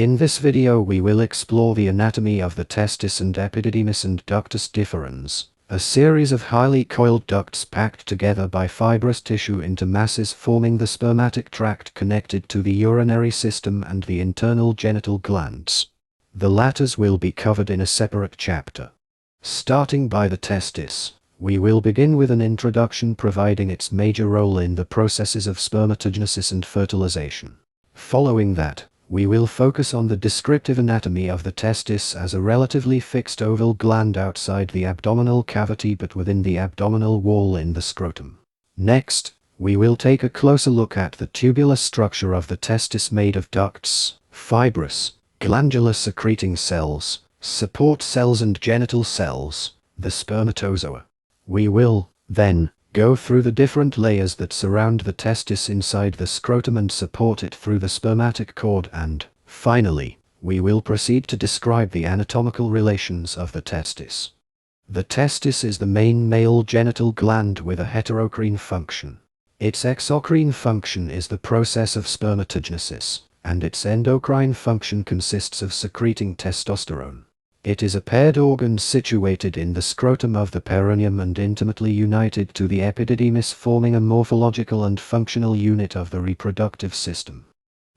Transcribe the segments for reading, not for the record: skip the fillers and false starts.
In this video we will explore the anatomy of the testis and epididymis and ductus deferens, a series of highly coiled ducts packed together by fibrous tissue into masses forming the spermatic tract connected to the urinary system and the internal genital glands. The latter will be covered in a separate chapter. Starting by the testis, we will begin with an introduction providing its major role in the processes of spermatogenesis and fertilization. Following that, we will focus on the descriptive anatomy of the testis as a relatively fixed oval gland outside the abdominal cavity but within the abdominal wall in the scrotum. Next, we will take a closer look at the tubular structure of the testis made of ducts, fibrous, glandular secreting cells, support cells and genital cells, the spermatozoa. We will, then, go through the different layers that surround the testis inside the scrotum and support it through the spermatic cord and, finally, we will proceed to describe the anatomical relations of the testis. The testis is the main male genital gland with a heterocrine function. Its exocrine function is the process of spermatogenesis, and its endocrine function consists of secreting testosterone. It is a paired organ situated in the scrotum of the perineum and intimately united to the epididymis, forming a morphological and functional unit of the reproductive system.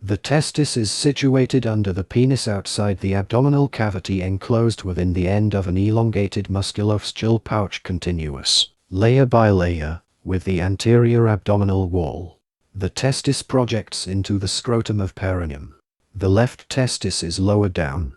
The testis is situated under the penis outside the abdominal cavity, enclosed within the end of an elongated musculofacial pouch continuous, layer by layer, with the anterior abdominal wall. The testis projects into the scrotum of perineum. The left testis is lower down.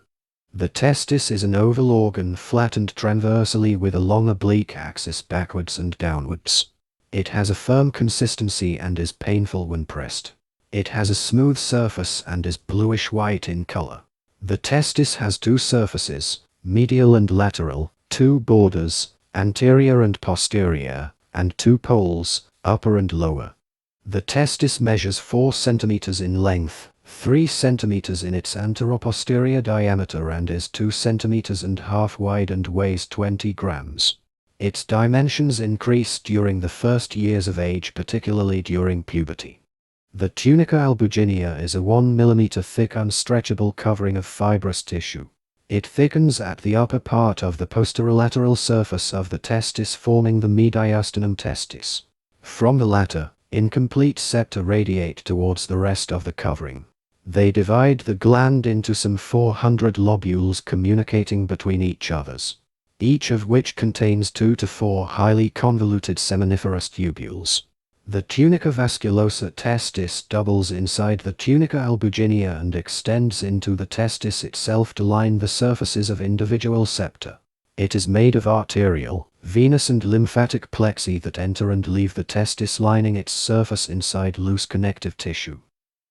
The testis is an oval organ flattened transversely with a long oblique axis backwards and downwards. It has a firm consistency and is painful when pressed. It has a smooth surface and is bluish-white in color. The testis has two surfaces, medial and lateral, two borders, anterior and posterior, and two poles, upper and lower. The testis measures 4 cm in length, 3 cm in its anteroposterior diameter, and is 2.5 cm wide and weighs 20 grams. Its dimensions increase during the first years of age, particularly during puberty. The tunica albuginea is a 1 mm thick unstretchable covering of fibrous tissue. It thickens at the upper part of the posterolateral surface of the testis, forming the mediastinum testis. From the latter, incomplete septa radiate towards the rest of the covering. They divide the gland into some 400 lobules communicating between each others, each of which contains 2 to 4 highly convoluted seminiferous tubules. The tunica vasculosa testis doubles inside the tunica albuginea and extends into the testis itself to line the surfaces of individual septa. It is made of arterial, venous and lymphatic plexi that enter and leave the testis, lining its surface inside loose connective tissue.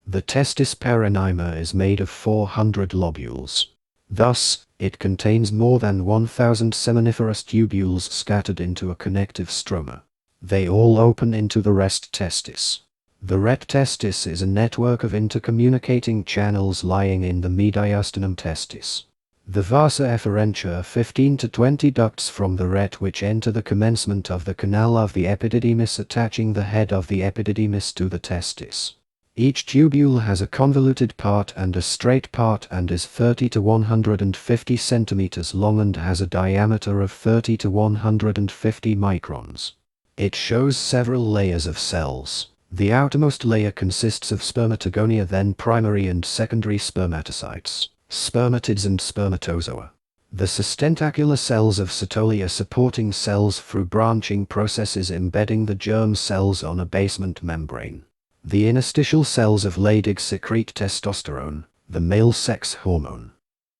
The testis perinyma is made of 400 lobules. Thus, it contains more than 1,000 seminiferous tubules scattered into a connective stroma. They all open into the rest testis. The ret testis is a network of intercommunicating channels lying in the mediastinum testis. The vasa efferentia are 15 to 20 ducts from the ret which enter the commencement of the canal of the epididymis, attaching the head of the epididymis to the testis. Each tubule has a convoluted part and a straight part and is 30 to 150 centimeters long and has a diameter of 30 to 150 microns. It shows several layers of cells. The outermost layer consists of spermatogonia, then primary and secondary spermatocytes, spermatids and spermatozoa. The sustentacular cells of Sertoli are supporting cells through branching processes embedding the germ cells on a basement membrane. The interstitial cells of Leydig secrete testosterone, the male sex hormone.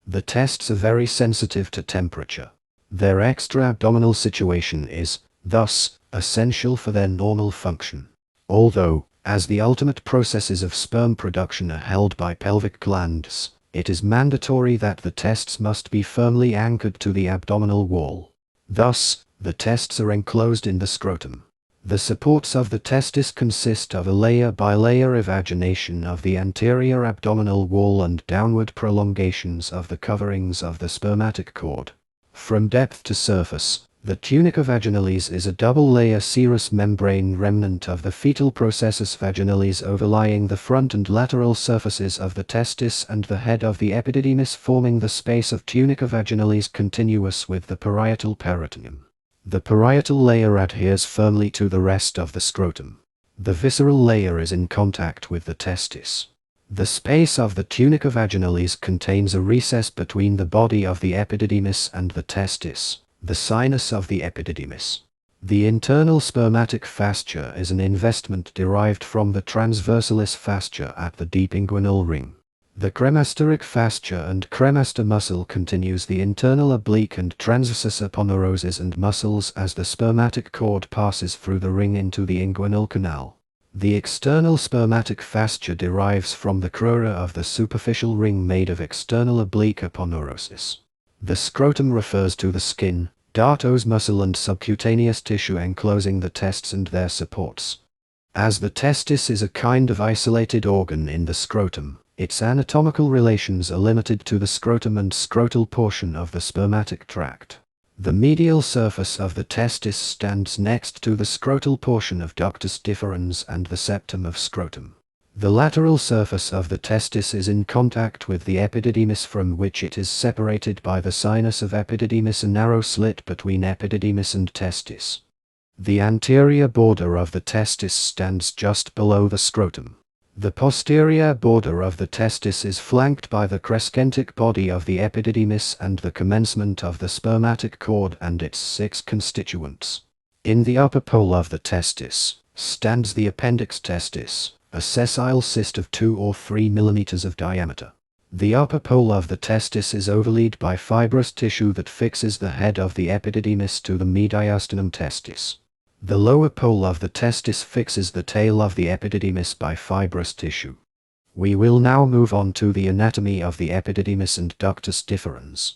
The tests are very sensitive to temperature. Their extra-abdominal situation is, thus, essential for their normal function. Although, as the ultimate processes of sperm production are held by pelvic glands, it is mandatory that the tests must be firmly anchored to the abdominal wall. Thus, the tests are enclosed in the scrotum. The supports of the testis consist of a layer-by-layer evagination of the anterior abdominal wall and downward prolongations of the coverings of the spermatic cord. From depth to surface, The tunica vaginalis is a double-layer serous membrane remnant of the fetal processus vaginalis overlying the front and lateral surfaces of the testis and the head of the epididymis, forming the space of tunica vaginalis continuous with the parietal peritoneum. The parietal layer adheres firmly to the rest of the scrotum. The visceral layer is in contact with the testis. The space of the tunica vaginalis contains a recess between the body of the epididymis and the testis, the sinus of the epididymis. The internal spermatic fascia is an investment derived from the transversalis fascia at the deep inguinal ring. The cremasteric fascia and cremaster muscle continues the internal oblique and transversus aponeuroses and muscles as the spermatic cord passes through the ring into the inguinal canal. The external spermatic fascia derives from the crura of the superficial ring made of external oblique aponeuroses. The scrotum refers to the skin, dartos muscle and subcutaneous tissue enclosing the tests and their supports. As the testis is a kind of isolated organ in the scrotum, its anatomical relations are limited to the scrotum and scrotal portion of the spermatic tract. The medial surface of the testis stands next to the scrotal portion of ductus deferens and the septum of scrotum. The lateral surface of the testis is in contact with the epididymis, from which it is separated by the sinus of epididymis, a narrow slit between epididymis and testis. The anterior border of the testis stands just below the scrotum. The posterior border of the testis is flanked by the crescentic body of the epididymis and the commencement of the spermatic cord and its 6 constituents. In the upper pole of the testis stands the appendix testis, a sessile cyst of 2 or 3 mm of diameter. The upper pole of the testis is overlaid by fibrous tissue that fixes the head of the epididymis to the mediastinum testis. The lower pole of the testis fixes the tail of the epididymis by fibrous tissue. We will now move on to the anatomy of the epididymis and ductus deferens.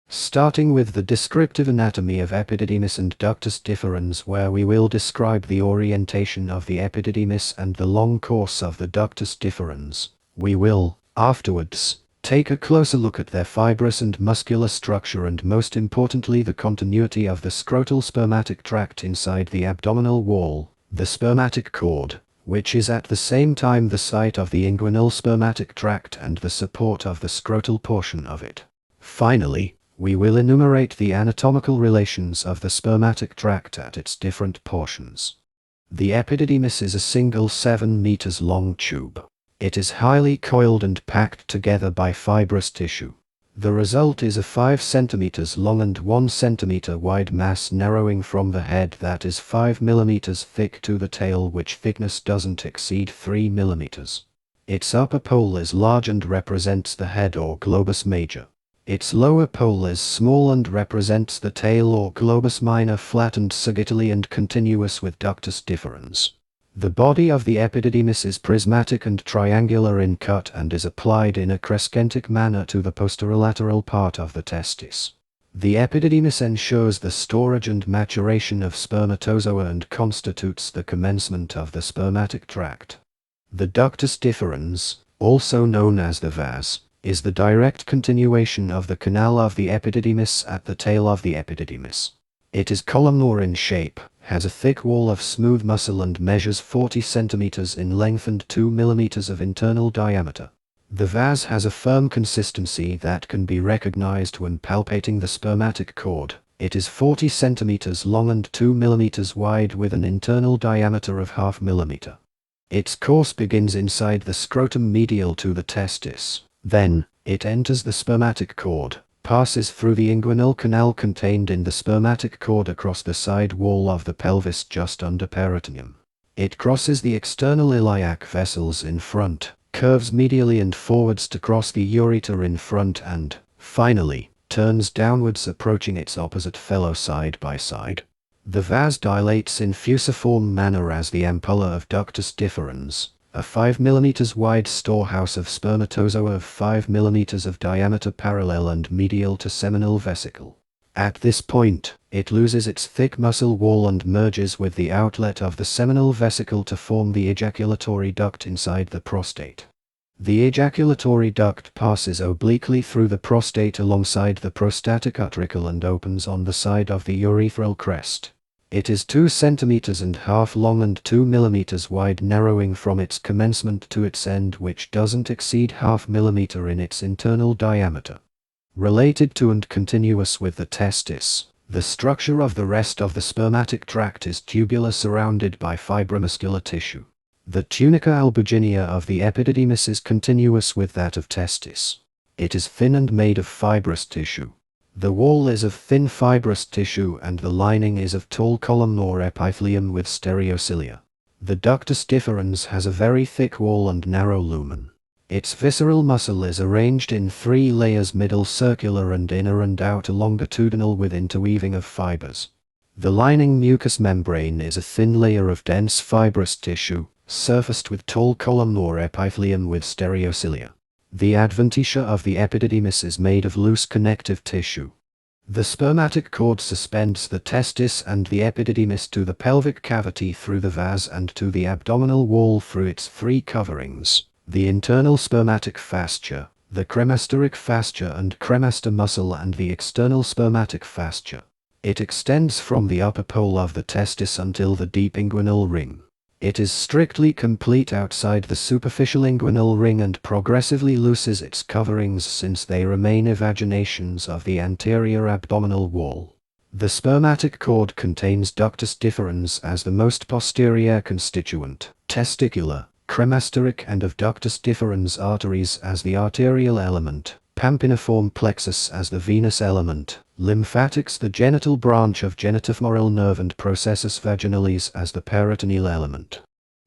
Starting with the descriptive anatomy of epididymis and ductus deferens, where we will describe the orientation of the epididymis and the long course of the ductus deferens, we will, afterwards, take a closer look at their fibrous and muscular structure and most importantly the continuity of the scrotal spermatic tract inside the abdominal wall, the spermatic cord, which is at the same time the site of the inguinal spermatic tract and the support of the scrotal portion of it. Finally, we will enumerate the anatomical relations of the spermatic tract at its different portions. The epididymis is a single 7 meters long tube. It is highly coiled and packed together by fibrous tissue. The result is a 5 centimeters long and 1 centimeter wide mass narrowing from the head that is 5 millimeters thick to the tail, which thickness doesn't exceed 3 millimeters. Its upper pole is large and represents the head or globus major. Its lower pole is small and represents the tail or globus minor, flat and sagittally and continuous with ductus deferens. The body of the epididymis is prismatic and triangular in cut and is applied in a crescentic manner to the posterolateral part of the testis. The epididymis ensures the storage and maturation of spermatozoa and constitutes the commencement of the spermatic tract. The ductus deferens, also known as the vas, is the direct continuation of the canal of the epididymis at the tail of the epididymis. It is columnar in shape, has a thick wall of smooth muscle and measures 40 centimeters in length and 2 millimeters of internal diameter. The vas has a firm consistency that can be recognized when palpating the spermatic cord. It is 40 centimeters long and 2 millimeters wide with an internal diameter of ½ millimeter. Its course begins inside the scrotum medial to the testis. Then, it enters the spermatic cord, passes through the inguinal canal contained in the spermatic cord across the side wall of the pelvis just under peritoneum. It crosses the external iliac vessels in front, curves medially and forwards to cross the ureter in front and, finally, turns downwards approaching its opposite fellow side by side. The vas dilates in fusiform manner as the ampulla of ductus deferens, a 5 mm wide storehouse of spermatozoa of 5 mm of diameter parallel and medial to seminal vesicle. At this point, it loses its thick muscle wall and merges with the outlet of the seminal vesicle to form the ejaculatory duct inside the prostate. The ejaculatory duct passes obliquely through the prostate alongside the prostatic utricle and opens on the side of the urethral crest. It is 2 centimeters and half long and 2 millimeters wide, narrowing from its commencement to its end, which doesn't exceed half millimeter in its internal diameter. Related to and continuous with the testis, the structure of the rest of the spermatic tract is tubular, surrounded by fibromuscular tissue. The tunica albuginea of the epididymis is continuous with that of testis. It is thin and made of fibrous tissue. The wall is of thin fibrous tissue and the lining is of tall columnar epithelium with stereocilia. The ductus deferens has a very thick wall and narrow lumen. Its visceral muscle is arranged in 3 layers, middle circular and inner and outer longitudinal, with interweaving of fibers. The lining mucous membrane is a thin layer of dense fibrous tissue, surfaced with tall columnar epithelium with stereocilia. The adventitia of the epididymis is made of loose connective tissue. The spermatic cord suspends the testis and the epididymis to the pelvic cavity through the vas and to the abdominal wall through its 3 coverings: the internal spermatic fascia, the cremasteric fascia and cremaster muscle, and the external spermatic fascia. It extends from the upper pole of the testis until the deep inguinal ring. It is strictly complete outside the superficial inguinal ring and progressively loses its coverings since they remain evaginations of the anterior abdominal wall. The spermatic cord contains ductus deferens as the most posterior constituent, testicular, cremasteric, and of ductus deferens arteries as the arterial element, pampiniform plexus as the venous element, lymphatics the genital branch of genitofemoral nerve, and processus vaginalis as the peritoneal element.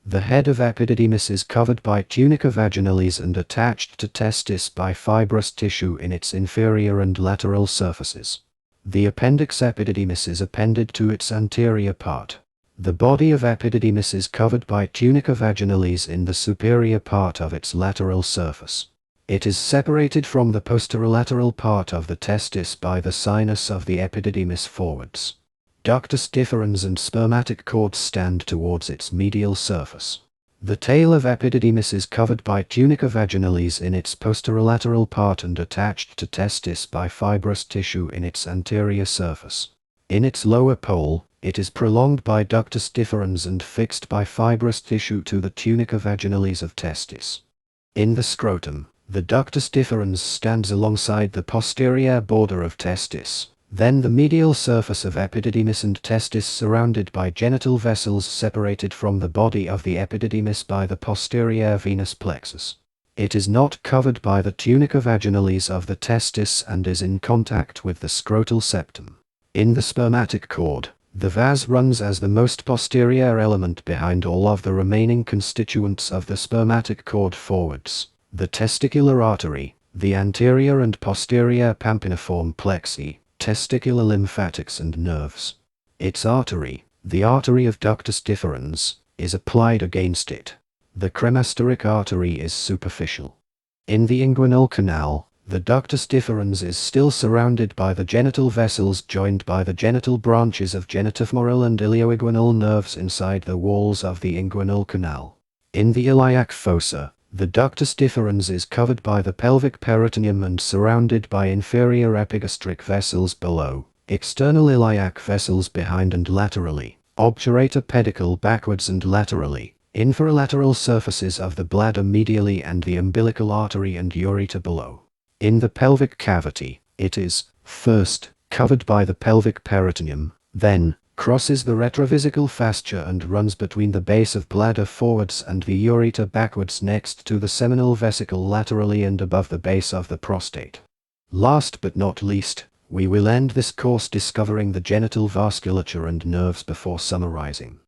The head of epididymis is covered by tunica vaginalis and attached to testis by fibrous tissue in its inferior and lateral surfaces. The appendix epididymis is appended to its anterior part. The body of epididymis is covered by tunica vaginalis in the superior part of its lateral surface. It is separated from the posterolateral part of the testis by the sinus of the epididymis forwards. Ductus deferens and spermatic cord stand towards its medial surface. The tail of epididymis is covered by tunica vaginalis in its posterolateral part and attached to testis by fibrous tissue in its anterior surface. In its lower pole, it is prolonged by ductus deferens and fixed by fibrous tissue to the tunica vaginalis of testis. In the scrotum, the ductus deferens stands alongside the posterior border of testis, then the medial surface of epididymis and testis, surrounded by genital vessels separated from the body of the epididymis by the posterior venous plexus. It is not covered by the tunica vaginalis of the testis and is in contact with the scrotal septum. In the spermatic cord, the vas runs as the most posterior element behind all of the remaining constituents of the spermatic cord forwards: the testicular artery, the anterior and posterior pampiniform plexi, testicular lymphatics and nerves. Its artery, the artery of ductus deferens, is applied against it. The cremasteric artery is superficial. In the inguinal canal, the ductus deferens is still surrounded by the genital vessels joined by the genital branches of genitofemoral and ilioinguinal nerves inside the walls of the inguinal canal. In the iliac fossa, the ductus deferens is covered by the pelvic peritoneum and surrounded by inferior epigastric vessels below, external iliac vessels behind and laterally, obturator pedicle backwards and laterally, inferolateral surfaces of the bladder medially, and the umbilical artery and ureter below. In the pelvic cavity, it is, first, covered by the pelvic peritoneum, then, crosses the retrovesical fascia and runs between the base of bladder forwards and the ureter backwards next to the seminal vesicle laterally and above the base of the prostate. Last but not least, we will end this course discovering the genital vasculature and nerves before summarizing.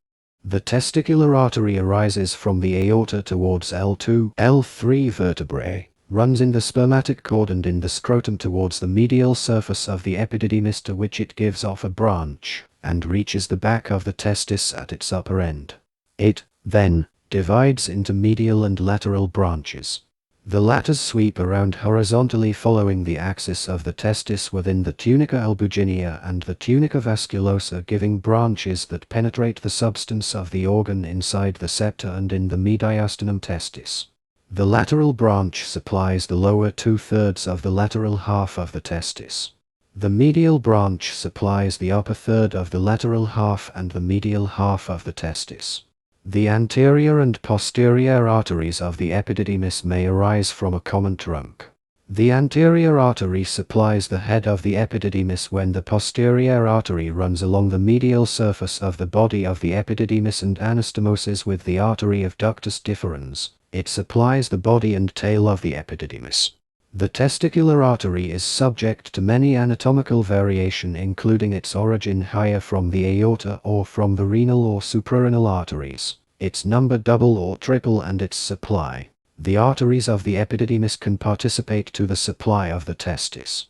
The testicular artery arises from the aorta towards L2, L3 vertebrae, runs in the spermatic cord and in the scrotum towards the medial surface of the epididymis, to which it gives off a branch, and reaches the back of the testis at its upper end. It, then, divides into medial and lateral branches. The latter sweep around horizontally following the axis of the testis within the tunica albuginea and the tunica vasculosa, giving branches that penetrate the substance of the organ inside the septa and in the mediastinum testis. The lateral branch supplies the lower 2/3 of the lateral half of the testis. The medial branch supplies the upper third of the lateral half and the medial half of the testis. The anterior and posterior arteries of the epididymis may arise from a common trunk. The anterior artery supplies the head of the epididymis when the posterior artery runs along the medial surface of the body of the epididymis and anastomoses with the artery of ductus deferens. It supplies the body and tail of the epididymis. The testicular artery is subject to many anatomical variation, including its origin higher from the aorta or from the renal or suprarenal arteries, its number double or triple, and its supply. The arteries of the epididymis can participate to the supply of the testis.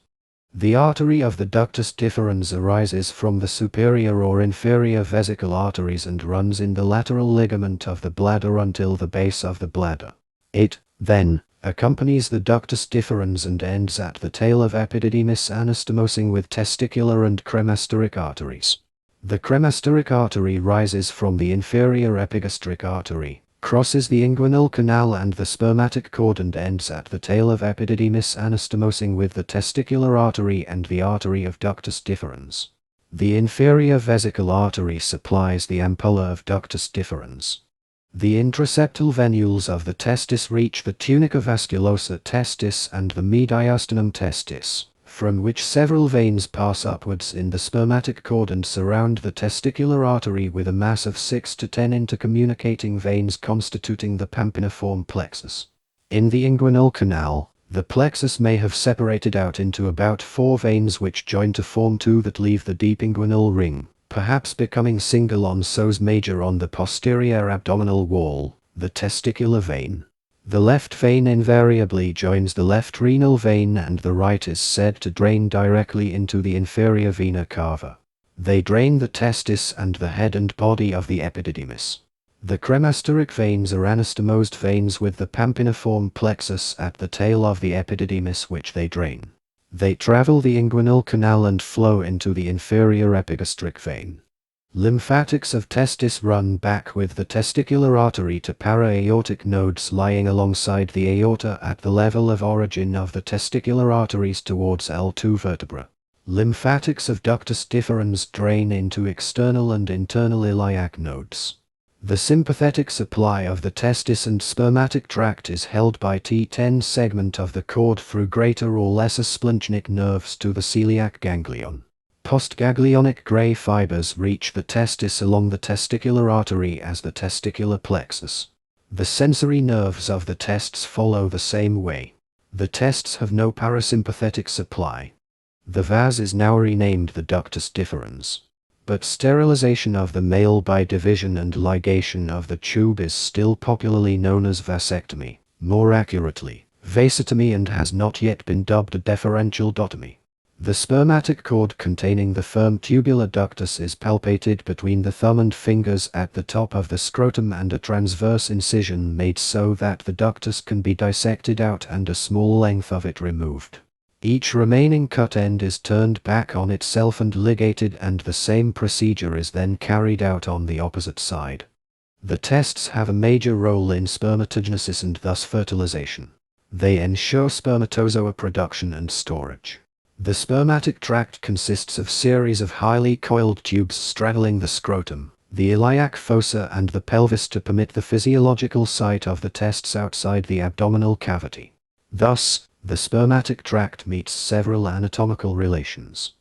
The artery of the ductus deferens arises from the superior or inferior vesical arteries and runs in the lateral ligament of the bladder until the base of the bladder. It, then, accompanies the ductus deferens and ends at the tail of epididymis, anastomosing with testicular and cremasteric arteries. The cremasteric artery rises from the inferior epigastric artery, crosses the inguinal canal and the spermatic cord, and ends at the tail of epididymis, anastomosing with the testicular artery and the artery of ductus deferens. The inferior vesical artery supplies the ampulla of ductus deferens. The intraseptal venules of the testis reach the tunica vasculosa testis and the mediastinum testis, from which several veins pass upwards in the spermatic cord and surround the testicular artery with a mass of 6 to 10 intercommunicating veins constituting the pampiniform plexus. In the inguinal canal, the plexus may have separated out into about 4 veins which join to form 2 that leave the deep inguinal ring, perhaps becoming single ons major on the posterior abdominal wall, the testicular vein. The left vein invariably joins the left renal vein, and the right is said to drain directly into the inferior vena cava. They drain the testis and the head and body of the epididymis. The cremasteric veins are anastomosed veins with the pampiniform plexus at the tail of the epididymis which they drain. They travel the inguinal canal and flow into the inferior epigastric vein. Lymphatics of testis run back with the testicular artery to para-aortic nodes lying alongside the aorta at the level of origin of the testicular arteries towards L2 vertebra. Lymphatics of ductus deferens drain into external and internal iliac nodes. The sympathetic supply of the testis and spermatic tract is held by T10 segment of the cord through greater or lesser splanchnic nerves to the celiac ganglion. Postganglionic gray fibers reach the testis along the testicular artery as the testicular plexus. The sensory nerves of the tests follow the same way. The tests have no parasympathetic supply. The vas is now renamed the ductus deferens. But sterilization of the male by division and ligation of the tube is still popularly known as vasectomy, more accurately, vasotomy, and has not yet been dubbed a deferential dotomy. The spermatic cord containing the firm tubular ductus is palpated between the thumb and fingers at the top of the scrotum, and a transverse incision made so that the ductus can be dissected out and a small length of it removed. Each remaining cut end is turned back on itself and ligated, and the same procedure is then carried out on the opposite side. The tests have a major role in spermatogenesis and thus fertilization. They ensure spermatozoa production and storage. The spermatic tract consists of series of highly coiled tubes straddling the scrotum, the iliac fossa, and the pelvis to permit the physiological site of the tests outside the abdominal cavity. Thus, the spermatic tract meets several anatomical relations.